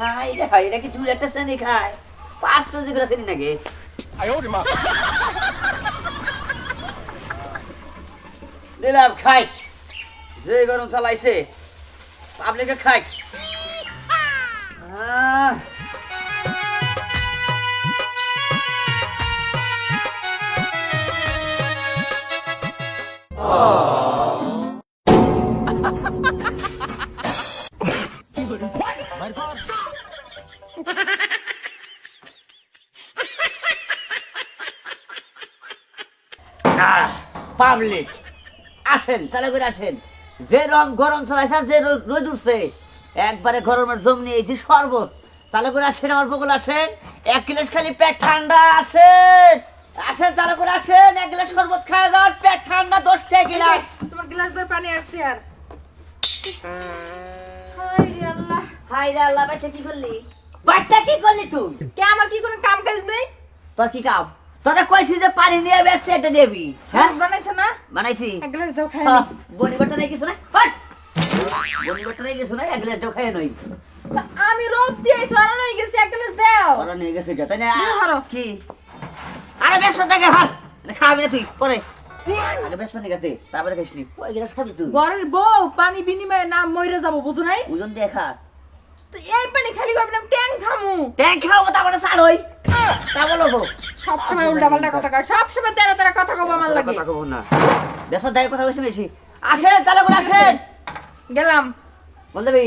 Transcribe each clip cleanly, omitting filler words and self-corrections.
High রে high, এটা কি 2 লিটার চিনি খায়? 5 কেজি করে চিনি নাকি? দিলাম খাই, যে গরম চালাইছে পাবলিকে খাই। পাবলিক আসেন, চালু করে আসেন। যে রং গরম চলাইছে, যে রোদ উঠছে, একবারে গরমের জম নিয়েছি শরবত। চালু করে আসেন, আমার বকুল আসেন। 1 গ্লাস খালি পেট ঠান্ডা আসেন, আসেন চালু করে আসেন। 1 গ্লাস শরবত খাওয়া যান, পেট ঠান্ডা। 10 টাকা গ্লাস। তোমার গ্লাস ধরে পানি আসছে আর হাই রে আল্লাহ, হাই রে আল্লাহ, বাচ্চা কি করলি? বাচ্চা কি করলি তুই? কে আমার কি কোনো কাম কাজ নেই? তোর কি কাম? তোরা কইছি যে পানি নিয়ে বেচছে, এটা দেবি। হ্যাঁ বানাইছ না? বানাইছি। 1 গ্লাস দাও খাই হ্যাঁ, বনিবারটা রেখে কিছু না, হট বনিবারটা রেখে কিছু না, 1 গ্লাস দাও খাই নই। আমি রোদ দিয়েছি, আর নাই গেছে 1 গ্লাস দাও। ওরা নিয়ে গেছে গে, তাই না? নিয়ে হারো। কি আরে ব্যস্ত থাকে, হার খাবি না তুই পরে, আগে ব্যস্ত নিয়ে গেছে তারপরে খাইসনি। ওই গ্লাস খাবি তুই? ঘরের বউ পানি বিনিময়ে না মইরা যাব, বুঝো নাই? ওজন দিয়ে খা। তো এই পানি খালি কইব না ট্যাং খামু। ট্যাঙ্ক খাবো, তারপরে ছাড় হই। তা বলো গো, সব সময় উল্টা পাল্টা কথা কয়, সব সময় তেরা তেরা কথা কব আমার লাগে। কথা কব না, ব্যস্ত দায় কথা বেশি বেশি। আসেন চালু করে আসেন। গেলাম বলদেবি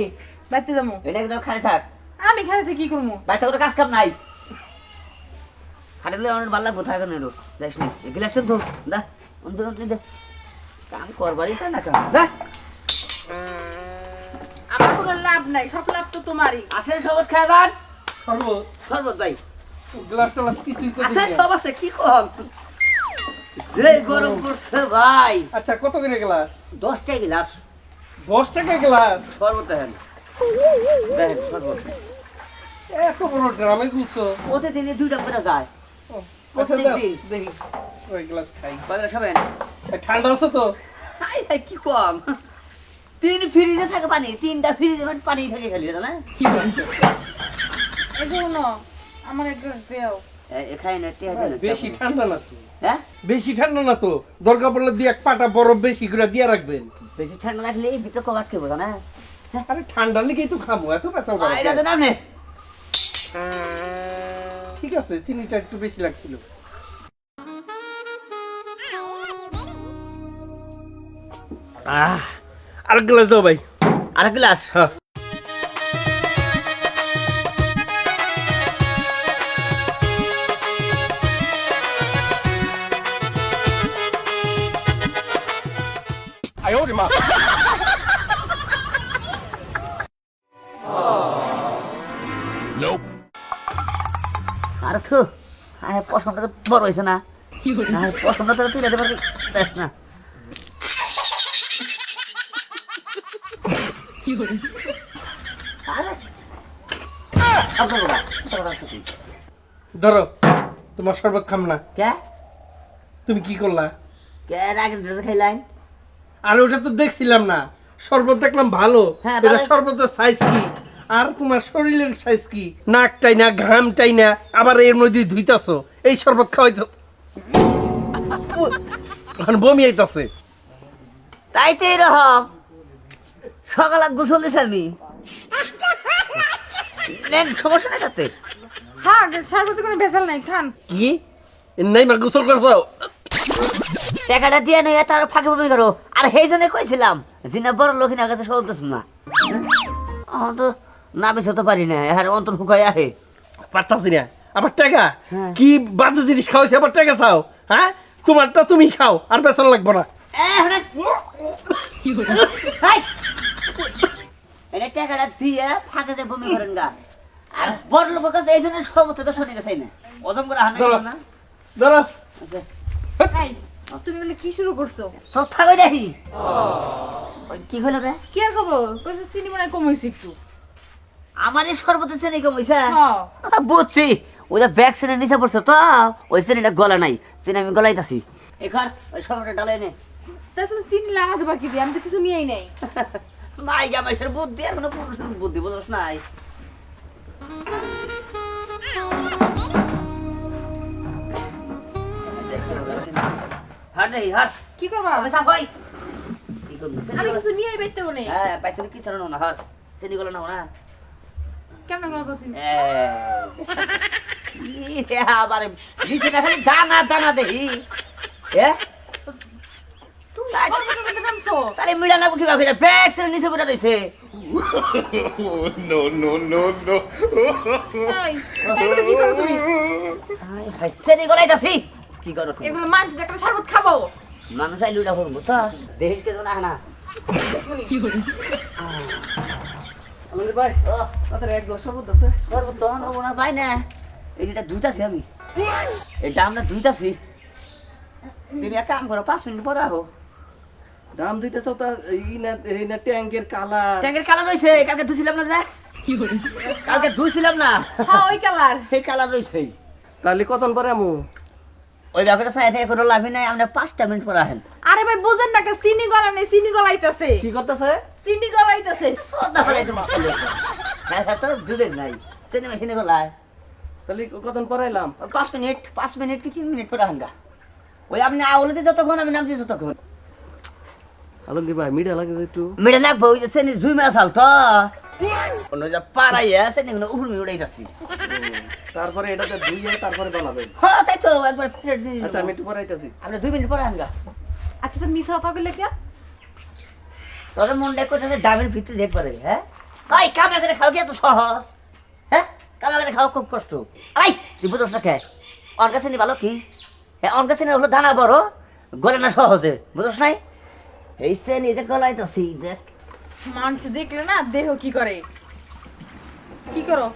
বাইতে যামু। এটা একদম খালি থাক, আমি খাইতে কি করমু? বাইতে কোনো কাজ কাম নাই। খাটে দিলে আমার ভালো লাগবো, থাকবে না যাইস নি। গ্লাস শুধু দা অন্তর অন্তর দে, কাম করবারই চায় না কাম। দা আমার কোনো লাভ নাই, সব লাভ তো তোমারই। আসেন শরবত খাওয়া যান। শরবত শরবত ভাই গ্লাস টলাস কিছুই করবি আচ্ছা, না। সব আছে, কি কম যে গরম করছে ভাই। আচ্ছা কত করে গ্লাস? 10 টাকা গ্লাস 10 টাকা গ্লাস? শরবত দেখেন, দেখেন শরবত। এত বড় ড্রামে গুলছো। প্রতিদিনই 2টা করে যায়। ও, আচ্ছা দাও, প্রত্যেকদিন। দেখি ওই গ্লাস খাই। কয়টা খাবেন? এ, ঠান্ডা আছে তো? হাই হাই, কি কম। 3 ফ্রিজে থাকে পানি, 3টা ফ্রিজে পানি থাকে খালি, না? এগুলো আমার এক গ্লাস দাও। খাই না, টিয়া খাই না। বেশি ঠান্ডা না তো, হ্যাঁ, বেশি ঠান্ডা না তো। দরকার পড়লে দিয়ে এক পাটা বরফ বেশি করে দিয়ে রাখবেন। বেশি ঠান্ডা লাগলে ভিতরে কভার খেবো, না? আরে ঠান্ডা লেগেই তো খামো, এত পেঁচাও করা এটা তো নাম নে। ঠিক আছে, চিনিটা একটু বেশি লাগছিল। আর গ্লাস দাও ভাই। আর গ্লাস? হ্যাঁ। আর তো পছন্দটা তো বড় হয়েছে না, পছন্দটা তো তুই যেতে পারবি না। ধরো, তোমার শরবত খাম না। কে তুমি কি করলা? কে আগে খাইলাম? আর ওটা তো দেখছিলাম না, শরবত দেখলাম ভালো। হ্যাঁ, এটা ভালো। শরবতের সাইজ কি আর তোমার শরীরের সাইজ কি? নাকটাই না, ঘামটাই না, আবার এর মধ্যে ধুইতাছো। এই শরবত খাওয়াইতে বমি আইতাছে। তাই তো এরকম সকালে গোসল দিছে আমি, নেন, সমস্যা নাই তাতে। হ্যাঁ, শরবতে কোনো ভেজাল নাই, খান। কি নাই মা গোসল করছো? টাকাটা দিয়ে নেই, তার ফাঁকে বমি করো। আর সেই জন্য কইছিলাম যে না বড় লোকিনার কাছে সব কিছু না, আমার তো না বেশি হতে পারি না, হ্যাঁ অন্তর ফুকাই আহে। পারতাছি না, আবার টাকা হ্যাঁ। কি বাজে জিনিস খাওয়াইছে, আবার টাকা চাও? হ্যাঁ, তোমারটা তুমি খাও, আর বেতন লাগবে না। টাকাটা দিয়ে ফাঁকে যে বমি করেন গা। আর বড় লোকের কাছে এই জন্য সমস্ত শুনে গেছে না, ওজন করে হানা ধরো। না। ধরো, এই, তুমি বলে কি শুরু করছো? সব থাকো দেখি কি হলো রে। কি আর খবর? কইছে চিনি মনে হয় কম হইছে একটু। আমার এই সর্বতে শ্রেণী কমইছে। হ্যাঁ, বুঝছি, ওই ব্যাগ শ্রেণীর নিচে পড়ছে তো, ওই শ্রেণীটা গলা নাই, শ্রেণী আমি গলাইতাছি। এখান ওই সর্বটা ডালাই নে। তা তুমি চিনি লাগাতে বাকি দিয়ে, আমি তো কিছু নিয়েই নাই। মাই জামাইশের বুদ্ধি, আর কোনো পুরুষের বুদ্ধি বুঝছ নাই। হাট রে হাট কি করবা আমি সাফাই কি করব আমি কিছু নিয়ে বেরতে বনে হ্যাঁ পাইতে কি চলো না হাট চিনি গেল না না কেমন করব তুমি আবার নিচে না খালি দানা দানা দেখি তুমি কত নামছো তাহলে মিলা না কি ভাবে ব্যাগের নিচে পড়ে রইছে no, no, no, no. এই এগুলো কি করো তুমি চিনি গলাইতাছি কি করো তুমি? এগুলো মাছ দেখলে শরবত খাবো মানুষ আইলু এটা করবো তো দেখিস কে না না কি করে আলমগীর ভাই ও তাদের এক দশ শরবত আছে করবো তো নেবো না ভাই না এইটা দুইটাছি আমি এটা আমরা দুইটাছি তুমি এক কাম করো 5 মিনিট পরে আহো দাম দিতেছ তা এই না ট্যাঙ্কের কালার ট্যাঙ্কের কালার রয়েছে কালকে ধুছিলাম না যা কি করে কালকে ধুছিলাম না হ্যাঁ ওই কালার সেই কালার রয়েছে তাহলে কতন পরে আমু ওই ব্যাপারটা সাইড থেকে কোনো লাভই নাই আমরা 5টা মিনিট পরে আহেন আরে ভাই বুঝেন না কে চিনি গলা নেই চিনি গলাইতেছে কি করতেছে চিনি গলাইতেছে সদা ফলে তোমার চলে হ্যাঁ হ্যাঁ তো দূরে নাই চিনি মেশিনে গলায় তাহলে কতন পরে এলাম 5 মিনিট কি 3 মিনিট পরে আহেন গা ওই আপনি আউলেতে যতক্ষণ আমি নাম দিয়ে যতক্ষণ আলমগীর ভাই মিঠা লাগে যে একটু মেরে লাগবো ওই যে সেনি জুই মাছ হাল তো অন্য যা পাড়াইয়া সেনি উপর মিলে উড়াইতাছি তারপরে এটাতে ধুইয়ে তারপরে বানাবেন হ্যাঁ তাই তো একবার প্লেট দিয়ে আচ্ছা আমি একটু পরে আইতাছি আপনি 2 মিনিট পরে আহেন গা আচ্ছা তো মিছা কথা বললে কি তোর মন দেখো ডাবের ভিতরে দেখ পারে হ্যাঁ ভাই কামড়া করে খাও কি এত সহজ হ্যাঁ কামড়া করে খাও খুব কষ্ট আই তুই বুঝছ না কে ওর কাছে নি ভালো কি হ্যাঁ ওর কাছে নি হলো দানা বড় গলে না সহজে বুঝছ নাই এই সে নিজে গলাইতেছি দেখ মানুষ দেখলে না দেহ কি করে কি করো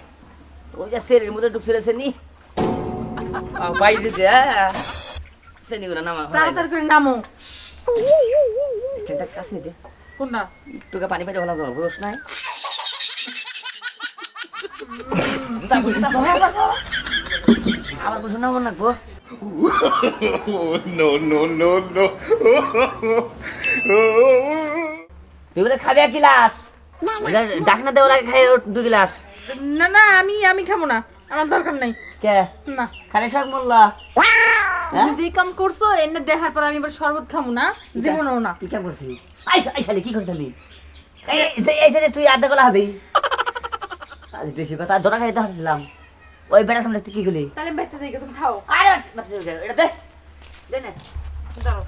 ওই যে সেরের মধ্যে ঢুকছিল সেনি বাইরে দে সেনি গুলো নামা তাড়াতাড়ি করে নামো এটা কাছে দে কোনটা একটু পানি পেটে ভালো করো বুঝছ নাই আবার বুঝো না মনে রাখবো no, no, no, no. তুই বলে খাবি 1 গ্লাস ডাকনা দেওয়ার আগে খাই 2 গ্লাস না না আমি খাবো না আমার দরকার নাই কে না খালি শাক মোল্লা তুমি যে কাম করছো এনে দেখার পর আমি এবার শরবত খাবো না জীবনও না তুই কেমন করছিস আই শালি কি করছিস আমি এই যে তুই আধা গলা হবি আজ বেশি কথা দোনা খাইতে হাসছিলাম ওই বেড়া সামনে তুই কি করলি তাহলে বাইতে যাই তুমি খাও আরে এটা দে দে না দাঁড়াও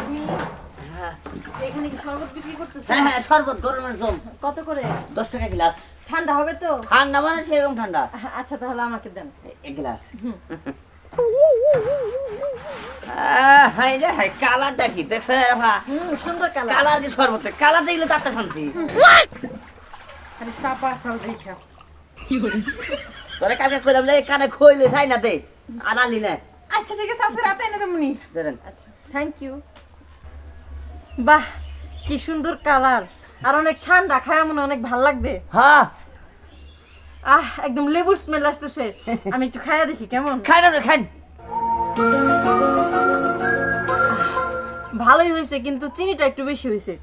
তুমি হ্যাঁ এখানে কি শরবত বিক্রি করতেছো হ্যাঁ শরবত গরমের জল কত করে 10 টাকা গ্লাস ঠান্ডা হবে তো ঠান্ডা মানে সেরকম ঠান্ডা আচ্ছা তাহলে আমাকে দেন 1 গ্লাস হাই রে হাই কালারটা কি দেখছ ভা সুন্দর কালার কালার দি শরবতে কালার দেখলে তাতে শান্তি আরে সাপা সাল দেখা কি বলি তোরে কাছে কইলাম যে কানে খইলে ছাই না দে আনালি না আচ্ছা ঠিক আছে আজকে রাতে এনে তুমি দেন আচ্ছা থ্যাংক ইউ বাহ কি সুন্দর কালার আর অনেক ঠান্ডা খায় মনে অনেক ভালো লাগবে হ্যাঁ একদম লেবুর স্মেল আসতেছে আমি একটু খাইয়া দেখি কেমন খাই না খাই ভালোই হয়েছে কিন্তু চিনিটা একটু বেশি হয়েছে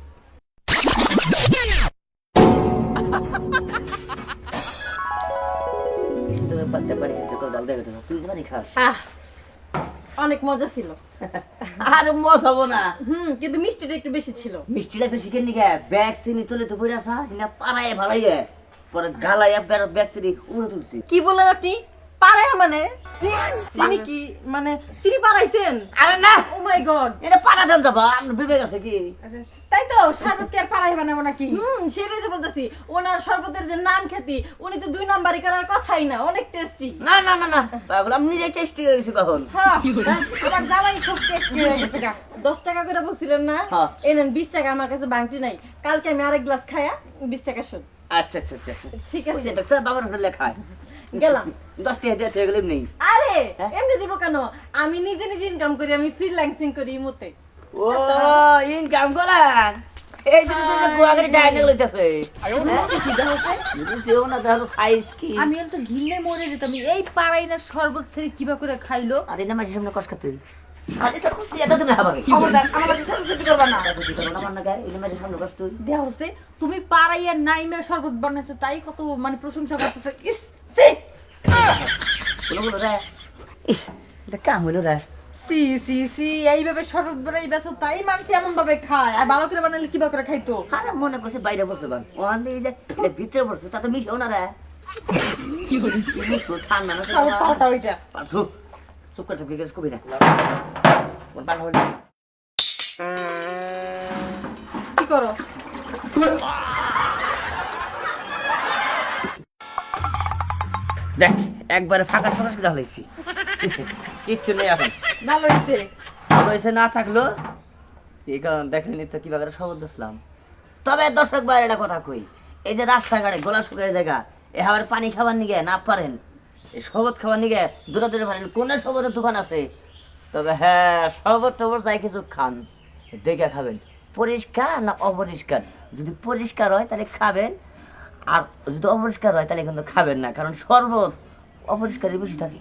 পাতে পারি তো দল দেখে তুই জানি খাস অনেক মজা ছিল আর মজ হবো না কিন্তু মিষ্টিটা একটু বেশি ছিল মিষ্টিটা বেশি কেন গে ব্যাগ চিনি তুলে তো পড়ে আসা না পাড়ায় ভালাইয়ে পরে গালাইয়া ব্যাগ চিনি উড়ে তুলছি কি বললেন আপনি পাড়ায় মানে চিনি কি মানে চিনি পাড়াইছেন আরে না ও মাই গড এটা পাড়া দেন যাবা আমরা বিবেক আছে কি তাই তো শরবত কি আর পাড়াই বানাবো নাকি সেটাই তো বলতেছি ওনার শরবতের যে নাম খ্যাতি উনি তো 2 নাম্বারই করার কথাই না অনেক টেস্টি না না না না পাগল আমি নিজে টেস্টি হয়ে গেছি কখন হ্যাঁ আমার জামাই খুব টেস্টি হয়ে গেছে গা 10 টাকা করে বলছিলেন না হ্যাঁ। এই নেন 20 টাকা আমার কাছে বাংটি নাই কালকে আমি আরেক গ্লাস খায়া 20 টাকা শোধ আচ্ছা আচ্ছা আচ্ছা ঠিক ওই যে আছে দেখছ বাবার হোটেলে খায় গেলাম 10 টাকা দিয়ে গেলে নেই আরে হ্যাঁ? এমনি দিব কেন আমি নিজে নিজে ইনকাম করি আমি ফ্রিল্যান্সিং করি মতে ও ইনকাম করান এই যে তুই গুয়াগরি ডাইনিং লইতাছে সেও না দেখো সাইজ কি আমি তো ঘিন্নে মরে যেতাম এই পাড়াই না শরবত ছেড়ে কিবা করে খাইলো আরে না মাঝে সামনে কষ্ট খাতে আরে তো খুশি এটা তুমি হাবাকে খবরদার আমার কাছে ছোটাছুটি করবা না কি করো না মান্না গায় এই মেরে সামনে বস তুই দেয়া হচ্ছে তুমি পাড়াইয়া নাইমে শরবত বানাইছো তাই কত মানে প্রশংসা করতেছে ইস সে বলো বলো রে ইস এটা কাম হলো রে সি সি সি এইভাবে শরবত বানাই বেসো তাই মানুষ এমন ভাবে খায় আর ভালো করে বানাইলে কিভাবে করে খাইতো আরে মনে করছে বাইরে বসে বান ওখান থেকে যে এটা ভিতরে বসে তাতে মিশো না রে কি বলি মিশো ঠান্ডা না খাবার পাল্টা ওইটা পাঠু চুপ করে থাকবি গেছ কবি না কোন পান হল কি করো দেখ একবারে ফাঁকা সরাস করে হলাইছি কিচ্ছু নেই এখন ভালো হয়েছে ভালো হয়েছে না থাকলো এই কারণ দেখলেনি তো কিভাবে শবদ বসলাম তবে দর্শক বাইরে একটা কথা কই এই যে রাস্তাঘাটে গোলা শুকিয়ে জায়গা এ হাওয়ার পানি খাবার নিগে না পারেন এই শরবত খাবার নিগে দূরে দূরে পারেন কোন শরবতের দোকান আছে তবে হ্যাঁ শরবত টবর যাই কিছু খান দেখে খাবেন পরিষ্কার না অপরিষ্কার যদি পরিষ্কার হয় তাহলে খাবেন আর যদি অপরিষ্কার হয় তাহলে কিন্তু খাবেন না কারণ শরবত অপরিষ্কারই বেশি থাকে